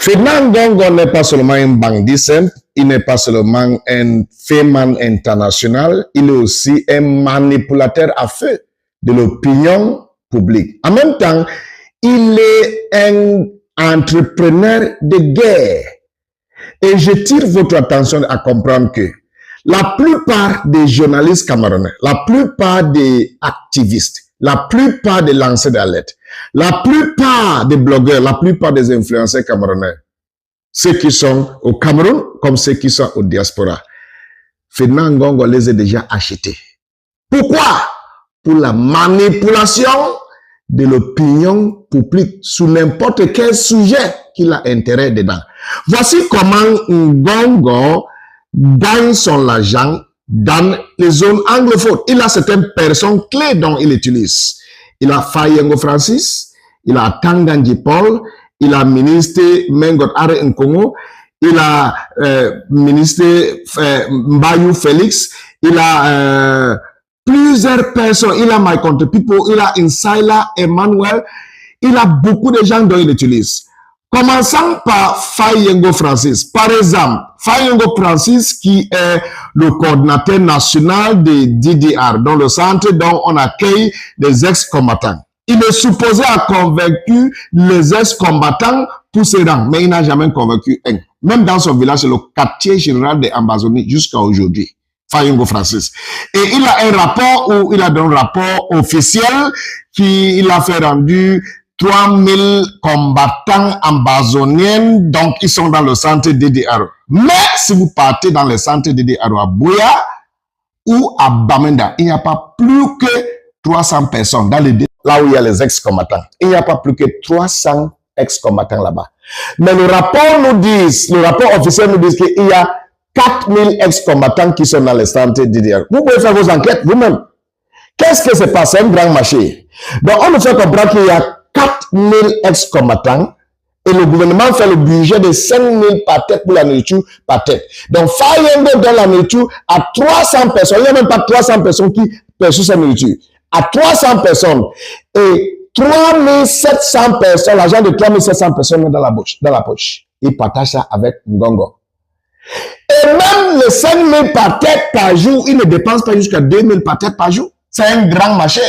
Ferdinand Ngongo n'est pas seulement un bandit, il n'est pas seulement un féman international, il est aussi un manipulateur à feu de l'opinion publique. En même temps, il est un entrepreneur de guerre. Et je tire votre attention à comprendre que la plupart des journalistes camerounais, la plupart des activistes, la plupart des lanceurs d'alerte, la plupart des blogueurs, la plupart des influenceurs camerounais, ceux qui sont au Cameroun comme ceux qui sont au diaspora, Ferdinand Ngongo les a déjà achetés. Pourquoi? Pour la manipulation de l'opinion publique sur n'importe quel sujet qu'il a intérêt dedans. Voici comment Ngongo gagne son argent dans les zones anglophones. Il a certaines personnes clés dont il utilise. Il a Fayengo Francis, il a Tanganji Paul, il a ministre Mengot Are Nkongo, il a ministre Mbayou Félix, il a plusieurs personnes, il a My Country People, il a Insaila Emmanuel, il a beaucoup de gens dont il utilise. Commençons par Fayengo Francis. Par exemple, Fayengo Francis qui est le coordinateur national de DDR, dans le centre dont on accueille des ex-combattants. Il est supposé avoir convaincu les ex-combattants pour se rendre, mais il n'a jamais convaincu un. Même dans son village, c'est le quartier général de Ambazonie jusqu'à aujourd'hui. Fayengo Francis. Et il a un rapport où il a donné un rapport officiel qu'il a fait rendu 3000 combattants ambazoniens, donc ils sont dans le centre DDR. Mais si vous partez dans le centre DDR à Bouya ou à Bamenda, il n'y a pas plus que 300 personnes dans les là où il y a les ex-combattants. Il n'y a pas plus que 300 ex-combattants là-bas. Mais le rapport nous dit, le rapport officiel nous dit qu'il y a 4000 ex-combattants qui sont dans le centre DDR. Vous pouvez faire vos enquêtes vous-même. Qu'est-ce que c'est passé? Un grand marché. Donc on nous fait comprendre qu'il y a 4000 ex-combattants et le gouvernement fait le budget de 5000 par tête pour la nourriture par tête. Donc, Fayengo donne la nourriture à 300 personnes. Il n'y a même pas 300 personnes qui perçoivent sa nourriture. À 300 personnes. Et 3700 personnes, l'argent de 3700 personnes dans la poche. Il partage ça avec Ngongo. Et même les 5000 par tête par jour, il ne dépense pas jusqu'à 2000 par tête par jour. C'est un grand marché.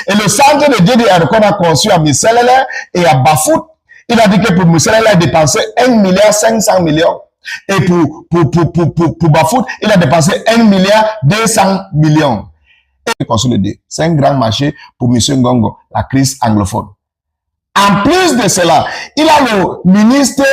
Et le centre de DDR qu'on a conçu à Misselele et à Bafout, il a dit que pour Misselele, il a dépensé 1,5 milliard. Et pour Bafout, il a dépensé 1,2 milliard. Et c'est un grand marché pour M. Ngongo, la crise anglophone. En plus de cela, il a le ministre